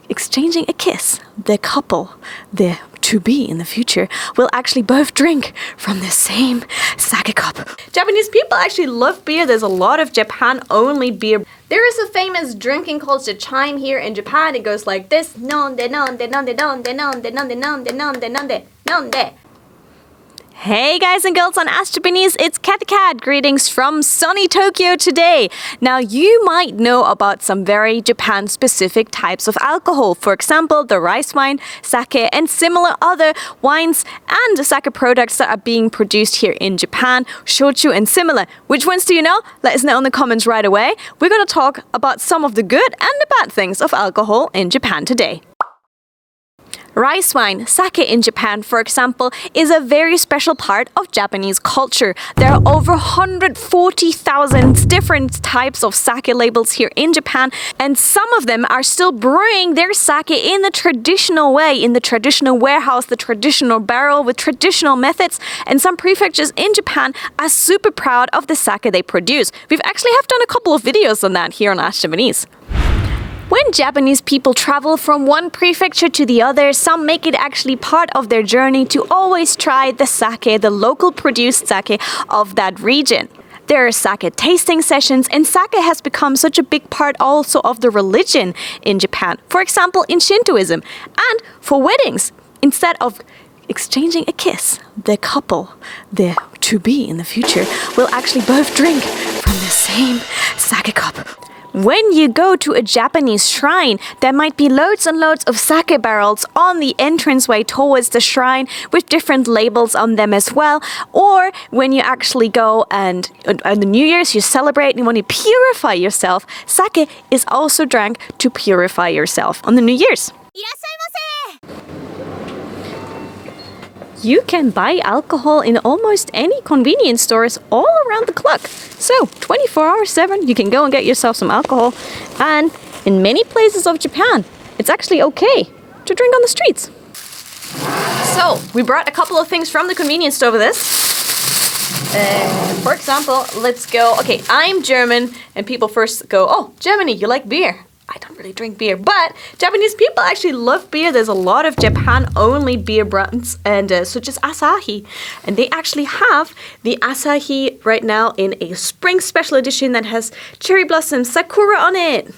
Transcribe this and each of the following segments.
exchanging a kiss. The couple, the to-be in the future, will actually both drink from the same sake cup. Japanese people actually love beer. There's a lot of Japan-only beer. There is a famous drinking culture chime here in Japan. It goes like this. Nonde, nonde, nonde, nonde, nonde, nonde, nonde, nonde, nonde, nonde. Hey guys and girls on Ask Japanese, it's Kathy Cat. Greetings from sunny Tokyo today. Now you might know about some very Japan-specific types of alcohol. For example, the rice wine, sake, and similar other wines and sake products that are being produced here in Japan, shochu and similar. Which ones do you know? Let us know in the comments right away. We're going to talk about some of the good and the bad things of alcohol in Japan today. Rice wine, sake in Japan, for example, is a very special part of Japanese culture. There are over 140,000 different types of sake labels here in Japan, and some of them are still brewing their sake in the traditional way, in the traditional warehouse, the traditional barrel, with traditional methods, and some prefectures in Japan are super proud of the sake they produce. We've actually have done a couple of videos on that here on Ask Japanese. When Japanese people travel from one prefecture to the other, some make it actually part of their journey to always try the sake, the local produced sake of that region. There are sake tasting sessions, and sake has become such a big part also of the religion in Japan. For example, in Shintoism, and for weddings, instead of exchanging a kiss, the couple, the to-be in the future, will actually both drink from the same sake cup. When you go to a Japanese shrine, there might be loads and loads of sake barrels on the entranceway towards the shrine with different labels on them as well. Or when you actually go and on the New Year's you celebrate and you want to purify yourself, sake is also drank to purify yourself on the New Year's. You can buy alcohol in almost any convenience stores all around the clock. So 24 hours 7, you can go and get yourself some alcohol. And in many places of Japan, it's actually okay to drink on the streets. So we brought a couple of things from the convenience store for this. For example, let's go. Okay, I'm German, and people first go, oh, Germany, you like beer? I don't really drink beer, but Japanese people actually love beer. There's a lot of Japan-only beer brands, and such as Asahi. And they actually have the Asahi right now in a spring special edition that has cherry blossom sakura on it.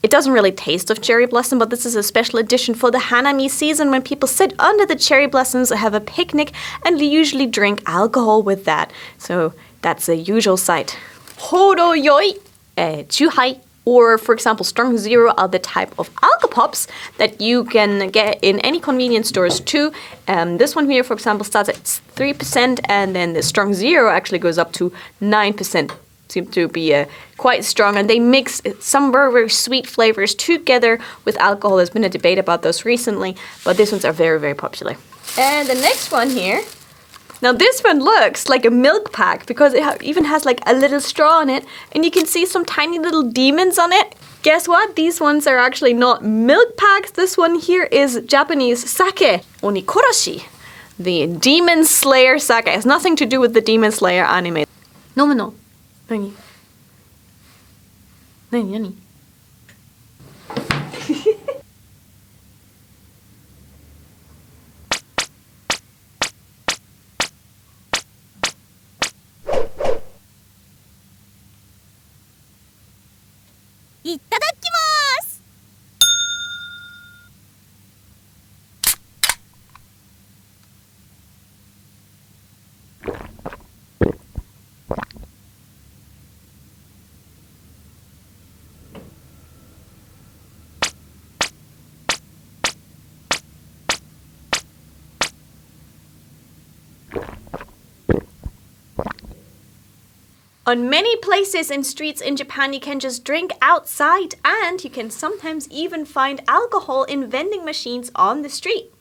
It doesn't really taste of cherry blossom, but this is a special edition for the Hanami season when people sit under the cherry blossoms, have a picnic, and usually drink alcohol with that. So that's a usual sight. Horoyoi. Chuhai, or for example Strong Zero are the type of alcopops that you can get in any convenience stores too. This one here, for example, starts at 3%, and then the Strong Zero actually goes up to 9%. Seem to be quite strong, and they mix some very, very sweet flavors together with alcohol. There's been a debate about those recently, but these ones are very, very popular. And the next one here. Now this one looks like a milk pack because it even has like a little straw on it, and you can see some tiny little demons on it. Guess what? These ones are actually not milk packs. This one here is Japanese sake, Onikoroshi. The Demon Slayer sake. It has nothing to do with the Demon Slayer anime. No. Nani? Nani? いただきます。On many places and streets in Japan, you can just drink outside, and you can sometimes even find alcohol in vending machines on the street.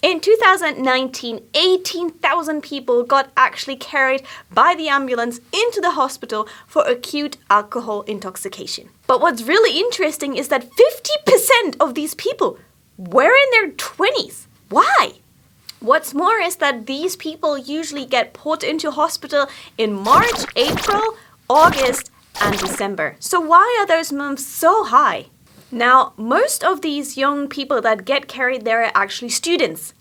In 2019, 18,000 people got actually carried by the ambulance into the hospital for acute alcohol intoxication. But what's really interesting is that 50% of these people were in their 20s. Why? What's more is that these people usually get put into hospital in March, April, August and December. So why are those months so high? Now, most of these young people that get carried there are actually students.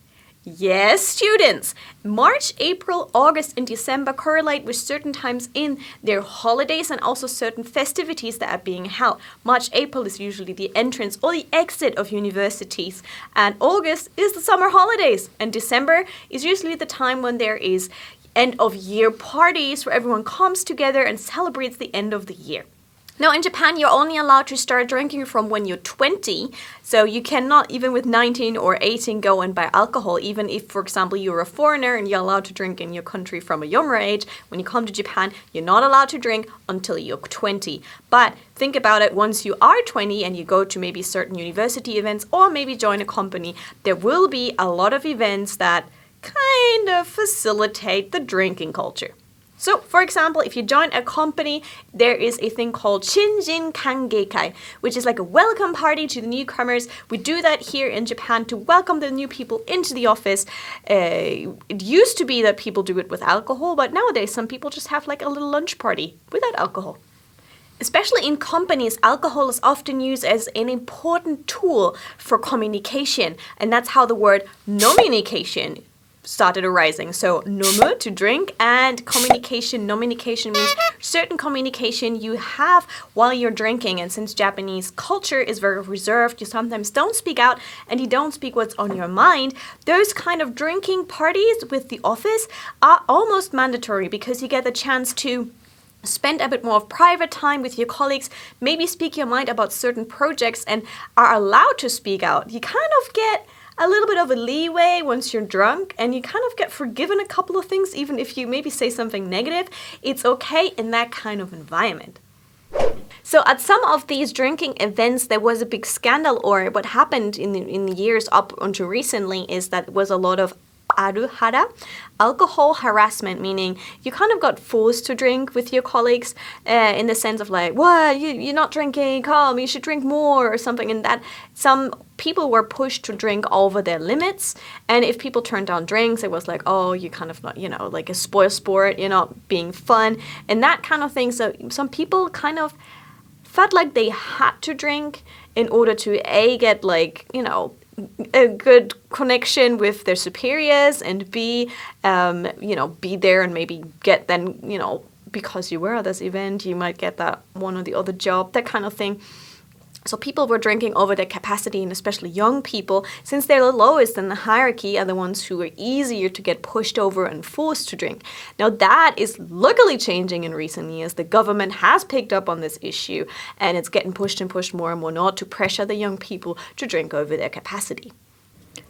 Yes, students. March, April, August, and December correlate with certain times in their holidays and also certain festivities that are being held. March, April is usually the entrance or the exit of universities, and August is the summer holidays, and December is usually the time when there is end of year parties where everyone comes together and celebrates the end of the year. Now, in Japan, you're only allowed to start drinking from when you're 20, so you cannot, even with 19 or 18, go and buy alcohol. Even if, for example, you're a foreigner and you're allowed to drink in your country from a younger age, when you come to Japan, you're not allowed to drink until you're 20. But think about it, once you are 20 and you go to maybe certain university events or maybe join a company, there will be a lot of events that kind of facilitate the drinking culture. So, for example, if you join a company, there is a thing called Shinjin Kangeikai, which is like a welcome party to the newcomers. We do that here in Japan to welcome the new people into the office. It used to be that people do it with alcohol, but nowadays some people just have like a little lunch party without alcohol. Especially in companies, alcohol is often used as an important tool for communication, and that's how the word nominication started arising. So nomu, to drink, and communication. Nominication means certain communication you have while you're drinking. And since Japanese culture is very reserved, you sometimes don't speak out and you don't speak what's on your mind. Those kind of drinking parties with the office are almost mandatory because you get the chance to spend a bit more of private time with your colleagues, maybe speak your mind about certain projects and are allowed to speak out. You kind of get a little bit of a leeway once you're drunk, and you kind of get forgiven a couple of things, even if you maybe say something negative. It's okay in that kind of environment. So at some of these drinking events, there was a big scandal, or what happened in the years up until recently is that it was a lot of aruhara, alcohol harassment, meaning you kind of got forced to drink with your colleagues in the sense of like, what, you're not drinking, come, you should drink more or something, and that some people were pushed to drink over their limits, and if people turned down drinks, it was like, oh, you're kind of not, like a spoil sport, you're not being fun, and that kind of thing. So some people kind of felt like they had to drink in order to get like, a good connection with their superiors, and be there and maybe get then, because you were at this event, you might get that one or the other job, that kind of thing. So people were drinking over their capacity, and especially young people, since they're the lowest in the hierarchy, are the ones who are easier to get pushed over and forced to drink. Now that is luckily changing in recent years. The government has picked up on this issue, and it's getting pushed and pushed more and more not to pressure the young people to drink over their capacity.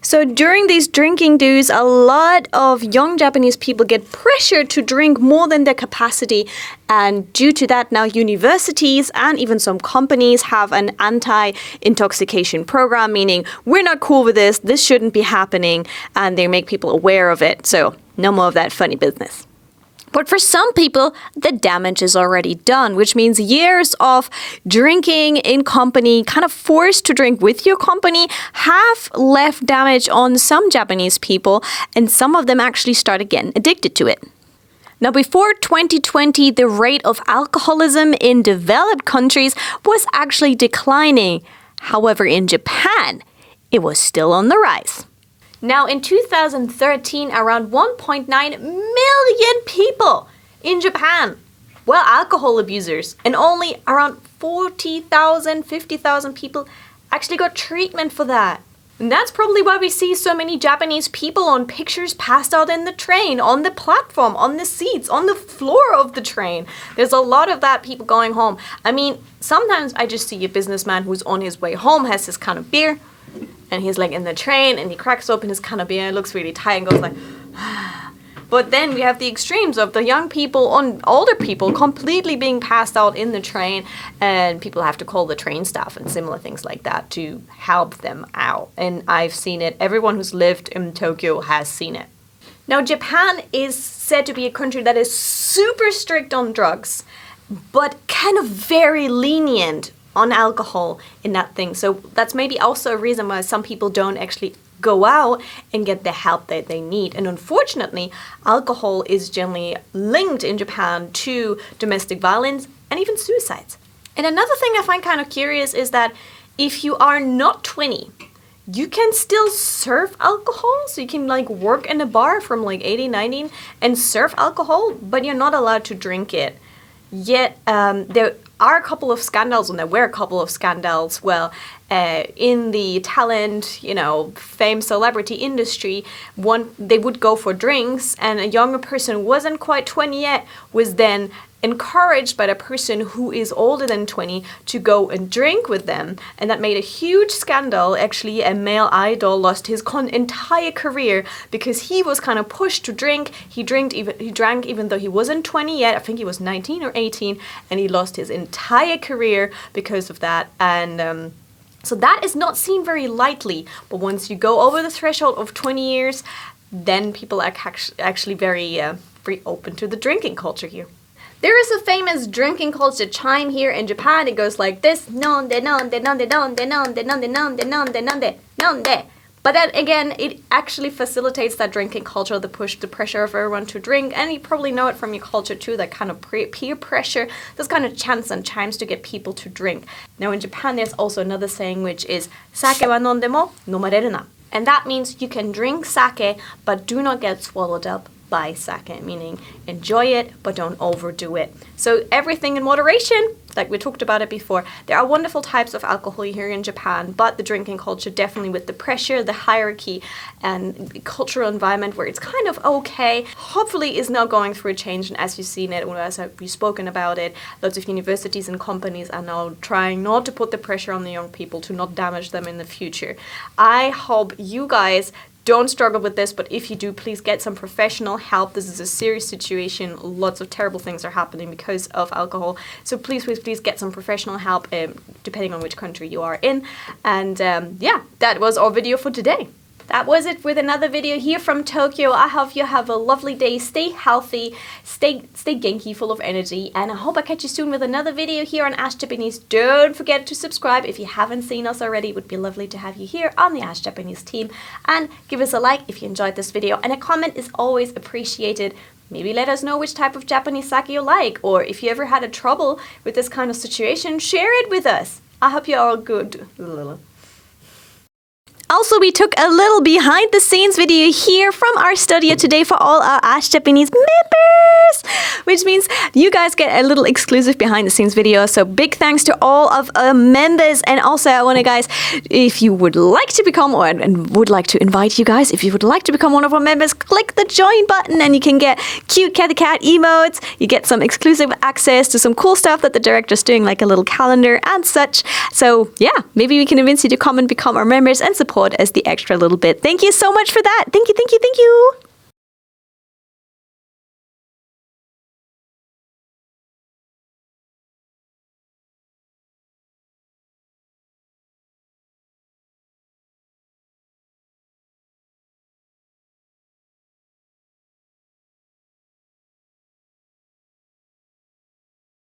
So during these drinking dues, a lot of young Japanese people get pressured to drink more than their capacity. And due to that, now universities and even some companies have an anti-intoxication program, meaning we're not cool with this shouldn't be happening, and they make people aware of it. So no more of that funny business. But for some people, the damage is already done, which means years of drinking in company, kind of forced to drink with your company, have left damage on some Japanese people, and some of them actually started getting addicted to it. Now, before 2020, the rate of alcoholism in developed countries was actually declining. However, in Japan, it was still on the rise. Now, in 2013, around 1.9 million people in Japan were alcohol abusers, and only around 40,000, 50,000 people actually got treatment for that. And that's probably why we see so many Japanese people on pictures passed out in the train, on the platform, on the seats, on the floor of the train. There's a lot of that, people going home. I mean, sometimes I just see a businessman who's on his way home, has this kind of beer, and he's like in the train and he cracks open his can of beer, looks really tired and goes like, But then we have the extremes of the young people on older people completely being passed out in the train, and people have to call the train staff and similar things like that to help them out. And I've seen it. Everyone who's lived in Tokyo has seen it. Now, Japan is said to be a country that is super strict on drugs, but kind of very lenient on alcohol in that thing. So that's maybe also a reason why some people don't actually go out and get the help that they need. And unfortunately, alcohol is generally linked in Japan to domestic violence and even suicides. And another thing I find kind of curious is that if you are not 20, you can still serve alcohol. So you can like work in a bar from like 18, 19 and serve alcohol, but you're not allowed to drink it. Yet there are a couple of scandals, and there were a couple of scandals, in the talent, fame, celebrity industry. They would go for drinks, and a younger person wasn't quite 20 yet, was then encouraged by the person who is older than 20 to go and drink with them. And that made a huge scandal. Actually, a male idol lost his entire career because he was kind of pushed to drink. He drank even though he wasn't 20 yet. I think he was 19 or 18, and he lost his entire career because of that. And so that is not seen very lightly. But once you go over the threshold of 20 years, then people are actually very open to the drinking culture here. There is a famous drinking culture chime here in Japan. It goes like this: nonde, nonde, nonde, nonde, nonde, nonde, nonde, nonde, nonde, nonde. But then again, it actually facilitates that drinking culture, the pressure of everyone to drink. And you probably know it from your culture too, that kind of peer pressure, those kind of chants and chimes to get people to drink. Now in Japan, there's also another saying, which is sake wa nondemo nomareru na. And that means you can drink sake, but do not get swallowed up by sake, meaning enjoy it, but don't overdo it. So everything in moderation, like we talked about it before. There are wonderful types of alcohol here in Japan, but the drinking culture, definitely with the pressure, the hierarchy, and cultural environment where it's kind of okay, hopefully is now going through a change. And as you've seen it, or as we've spoken about it, lots of universities and companies are now trying not to put the pressure on the young people to not damage them in the future. I hope you guys don't struggle with this, but if you do, please get some professional help. This is a serious situation. Lots of terrible things are happening because of alcohol. So please get some professional help, depending on which country you are in. And yeah, that was our video for today. That was it with another video here from Tokyo. I hope you have a lovely day. Stay healthy, stay genki, full of energy, and I hope I catch you soon with another video here on Ask Japanese. Don't forget to subscribe if you haven't seen us already. It would be lovely to have you here on the Ask Japanese team. And give us a like if you enjoyed this video, and a comment is always appreciated. Maybe let us know which type of Japanese sake you like, or if you ever had a trouble with this kind of situation, share it with us. I hope you're all good. Also, we took a little behind the scenes video here from our studio today for all our Ask Japanese members, which means you guys get a little exclusive behind the scenes video. So big thanks to all of our members. And also I want to guys, if you would like to become, and would like to invite you guys, if you would like to become one of our members, click the join button and you can get cute cat emotes. You get some exclusive access to some cool stuff that the director's doing, like a little calendar and such. So yeah, maybe we can convince you to come and become our members and support as the extra little bit. Thank you so much for that. Thank you.